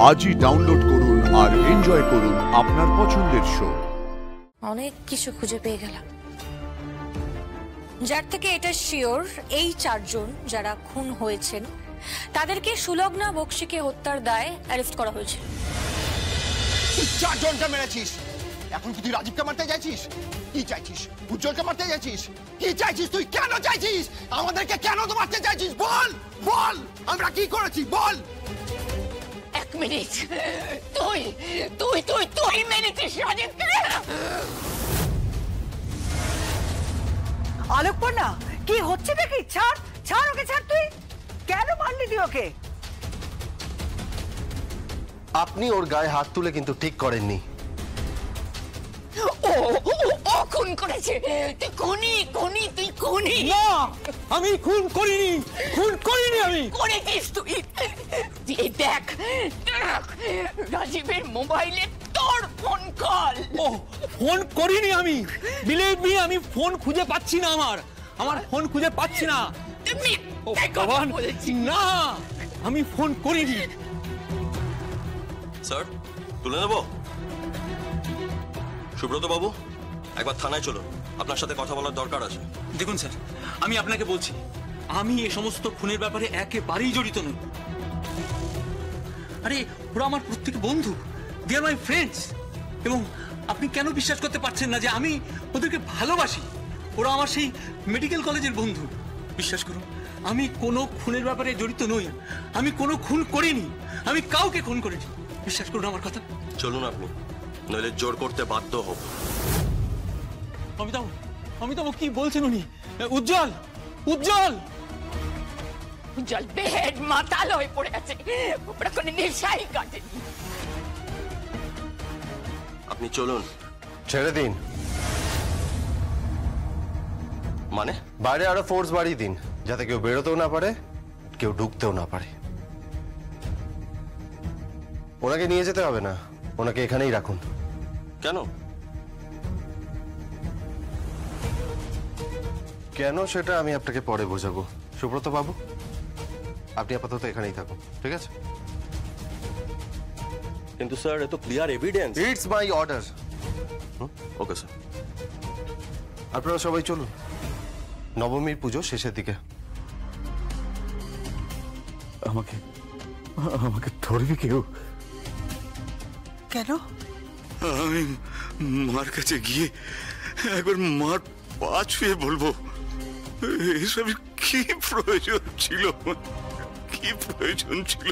আজই ডাউনলোড করুন আর এনজয় করুন আপনার পছন্দের শো। অনেক কিছু খুঁজে পেয়ে গেলাম, যার থেকে এটা শিওর এই চারজন যারা খুন হয়েছেন তাদেরকে সুলগ্না বক্সিকে হত্যার দায়ে অ্যারেস্ট করা হয়েছে। চারজনকে মেরেছিস, এখন কি তুই রাজীবকে মারতে চাইছিস? কি চাইছিস? উজ্জ্বলকে মারতে চাইছিস? কি চাইছিস তুই? কেন চাইছিস? আমাদেরকে কেন তো মারতে চাইছিস? বল বল, আমরা কি করেছি বল। এক মিনিট, তুই তুই তুই তুই মেরেছিস রাজীবকে? আলোকপর্ণা, কি হচ্ছে নাকি? ছাড় ছাড় ওকে, ছাড়। তুই কেন মারলি তুই ওকে? আপনি ওর গায়ে হাত তুলে কিন্তু ঠিক করেননি। ও খুন করেছে। তুই খুনি, খুনি, তুই খুনি। না, আমি খুন করিনি, খুন করিনি আমি। করেছিস তুই। এই দেখ, রাজীবের মোবাইলে তোর ফোন কল। ও ফোন করিনি আমি, বিলিভ মি, আমি ফোন খুঁজে পাচ্ছি না। আমার ফোন খুঁজে পাচ্ছি না। ও ভগবান, না, আমি ফোন করিনি। স্যার, তুলে নেব? সুব্রত বাবু, একবার থানায় চলুন, আপনার সাথে কথা বলার দরকার আছে। দেখুন স্যার, আমি আপনাকে বলছি, আমি এই সমস্ত খুনের ব্যাপারে একেবারেই জড়িত নই। আরে ওরা আমার প্রত্যেক বন্ধু, দে আর মাই ফ্রেন্ডস। এবং আপনি কেন বিশ্বাস করতে পারছেন না যে আমি ওদেরকে ভালোবাসি? ওরা আমার সেই মেডিকেল কলেজের বন্ধু। বিশ্বাস করুন, আমি কোনো খুনের ব্যাপারে জড়িত নই। আমি কোনো খুন করিনি, আমি কাউকে খুন করিনি। বিশ্বাস করুন আমার কথা। চলুন আপনি, নইলে জোর করতে বাধ্য হব। অমিতাভ, কি বলছেন উনি? উজ্জ্বল, উজ্জ্বল, উজ্জ্বল বেহেড মাতাল হয়ে পড়ে আছে। ওরা কোনো নেশাই কাটেনি। আপনি চলুন। ছেড়ে দিন। মানে? বাইরে আরো ফোর্স বাড়িয়ে দিন, যাতে কেউ বেরোতেও না পারে, কেউ ঢুকতেও না পারে। ওনাকে নিয়ে যেতে হবে না, ওনাকে এখানেই রাখুন। কেন? কেন সেটা আমি আপনাকে পরে বোঝাবো। সুব্রত বাবু, আপনি আপাতত এখানেই থাকুন, ঠিক আছে? কিন্তু স্যার, এ তো clear evidence. It's my order. Okay sir. আপনারা সবাই চলুন, নবমীর পুজো শেষের দিকে। আমাকে ধরবি কেউ? কেন? আমি মার কাছে গিয়ে একবার মার পা ছুঁয়ে বলবো, এসব কি প্রয়োজন ছিল? কি প্রয়োজন ছিল?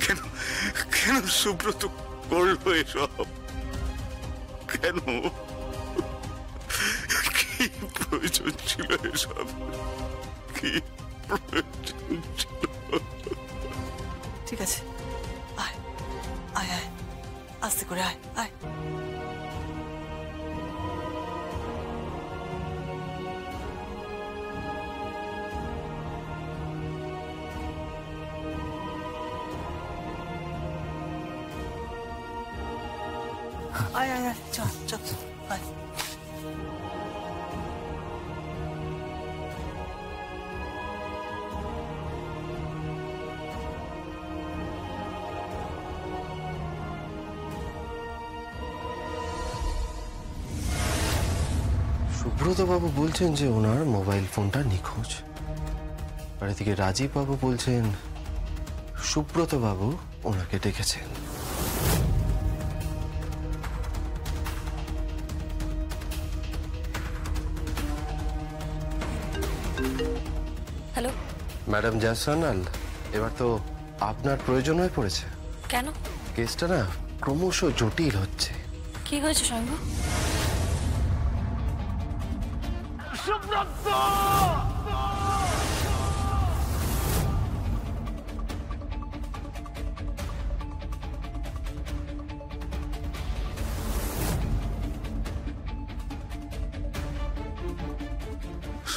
কেন কেন সুব্রত করলো এসব? কেন? কি প্রয়োজন ছিল এসব? কি প্রয়োজন ছিল? ঠিক আছে, আয় আয় আয়, আস্তে করে আয় আয়। আয় আয় আয়, চল চল আয়। সুব্রত বাবু বলছেন যে ওনার মোবাইল ফোনটা নিখোঁজ, আর এদিকে রাজীব বাবু বলছেন সুব্রত বাবু ওনাকে ডেকেছেন। হ্যালো ম্যাডাম জয়সওয়াল, এবার তো আপনার প্রয়োজন হয়ে পড়েছে। কেন? কেসটা না ক্রমশ জটিল হচ্ছে। কি হয়েছে শম্ভু?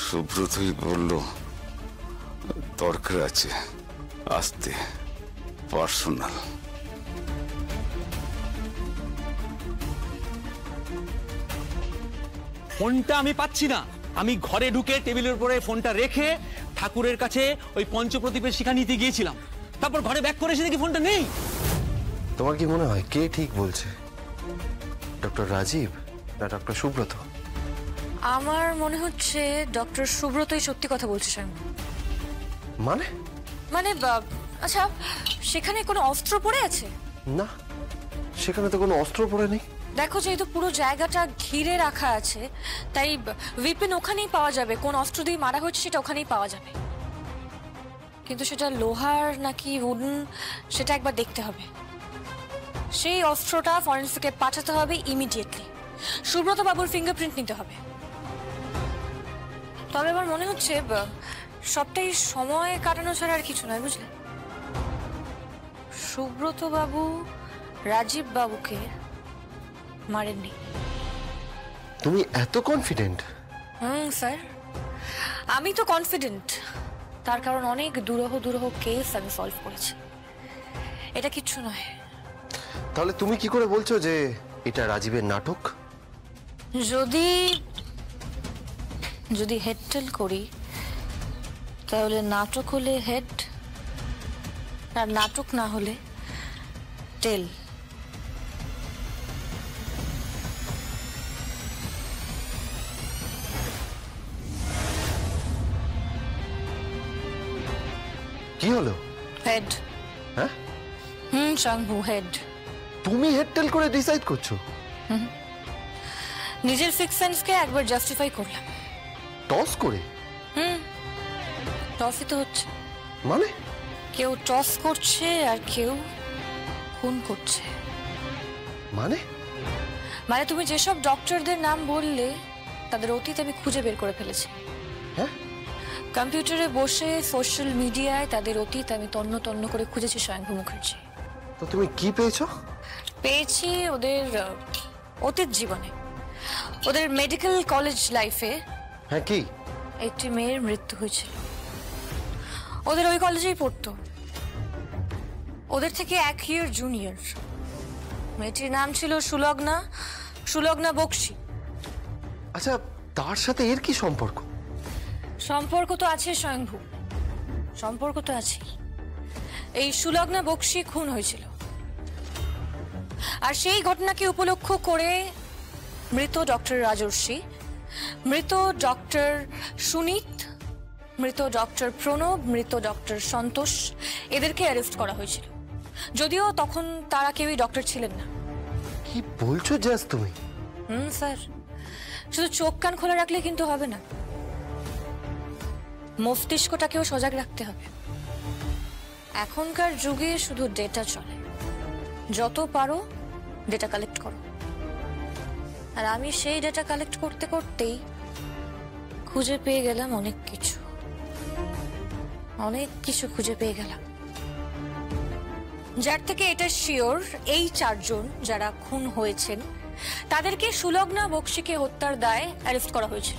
সুব্রতই বলল দরকার আছে, আসতে, পার্সোনাল। ফোনটা আমি পাচ্ছি না। আমি ঘরে ঢুকে টেবিলের উপরে ফোনটা রেখে ঠাকুরের কাছে ওই পঞ্চপ্রদীপের শিখা নিতে গিয়েছিলাম। তারপর ঘরে ব্যাক করে এসে দেখি ফোনটা নেই। তোমার কি মনে হয় কে ঠিক বলছে, ডক্টর রাজীব না ডক্টর সুব্রত? আমার মনে হচ্ছে ডক্টর সুব্রতই সত্যি কথা বলছে স্বয়ংভূ। মানে? মানে আচ্ছা, সেখানে কোনো অস্ত্র পড়ে আছে? না, সেখানে তো কোনো অস্ত্র পড়ে নেই। দেখো, যেহেতু পুরো জায়গাটা ঘিরে রাখা আছে, তাই উইপেন ওখানেই পাওয়া যাবে। কোন অস্ত্র দিয়ে মারা হয়েছে সেটা ওখানেই পাওয়া যাবে, কিন্তু সেটা লোহার নাকি উডেন সেটা একবার দেখতে হবে। সেই অস্ত্রটা ফরেন্সিকে পাঠাতে হবে ইমিডিয়েটলি। সুব্রত বাবুর ফিঙ্গারপ্রিন্ট নিতে হবে। তবে আমার মনে হচ্ছে সবটাই সময় কাটানো ছাড়া আর কিছু নয়, বুঝলে? সুব্রত বাবু রাজীব বাবুকে মারেননি। তুমি এত কনফিডেন্ট? স্যার, আমি তো কনফিডেন্ট, তার কারণ অনেক দুরূহ কেস আমি সলভ করেছি। এটা কিচ্ছু নয়। তাহলে তুমি কি করে বলছো যে এটা রাজীবের নাটক? যদি হেড টেল করি, তাহলে নাটক হলে হেড, আর নাটক না হলে টেল। কি হলো? হেড। হ্যাঁ? স্বয়ংভূ, হেড। তুমি হেডটেল করে ডিসাইড করছো? নিজের সিক্স সেন্সকে একবার জাস্টিফাই করলাম। টস করে? টসই তো হচ্ছে। মানে? কেউ টস করছে আর কেউ খুন করছে। মানে? মানে তুমি যেসব ডক্টরদের নাম বললে, তাদের অতীত আমি খুঁজে বের করে ফেলেছি। হ্যাঁ? কম্পিউটারে বসে সোশ্যাল মিডিয়ায় তাদের অতীত আমি তন্ন তন্ন করে খুঁজেছি স্বয়ংভূ মুখার্জি। তো তুমি কি পেয়েছো? পেয়েছি ওদের অতীত জীবনে, ওদের মেডিকেল কলেজ লাইফে। হ্যাঁ, কি? একটি মেয়ের মৃত্যু হয়েছিল। ওদের ওই কলেজেই পড়তো, ওদের থেকে 1 ইয়ার জুনিয়র। মেয়েটির নাম ছিল সুলগ্না বক্সি। আচ্ছা, তার সাথে এর কি সম্পর্ক? সম্পর্ক তো আছে স্বয়ংভূ, সম্পর্ক তো আছে। এই সুলগ্না বক্সি খুন হয়েছিল, আর সেই ঘটনাকে উপলক্ষ করে মৃত ডক্টর রাজর্ষি, মৃত ডক্টর সুনীত, মৃত ডক্টর প্রণব, মৃত ডক্টর সন্তোষ, এদেরকে অ্যারেস্ট করা হয়েছিল। যদিও তখন তারা কেউই ডক্টর ছিলেন না। কি বলছো জাস তুমি? স্যার, শুধু চোখ কান খোলা রাখলে কিন্তু হবে না, মস্তিষ্কটাকেও সজাগ রাখতে হবে। এখনকার যুগে শুধু ডেটা চলে, যত পারো ডেটা কালেক্ট করো। আর আমি সেই ডেটা কালেক্ট করতে করতেই খুঁজে পেয়ে গেলাম অনেক কিছু খুঁজে পেয়ে গেলাম, যার থেকে এটা শিওর এই 4 জন যারা খুন হয়েছেন তাদেরকে সুলগ্না বক্সিকে হত্যার দায়ে অ্যারেস্ট করা হয়েছিল।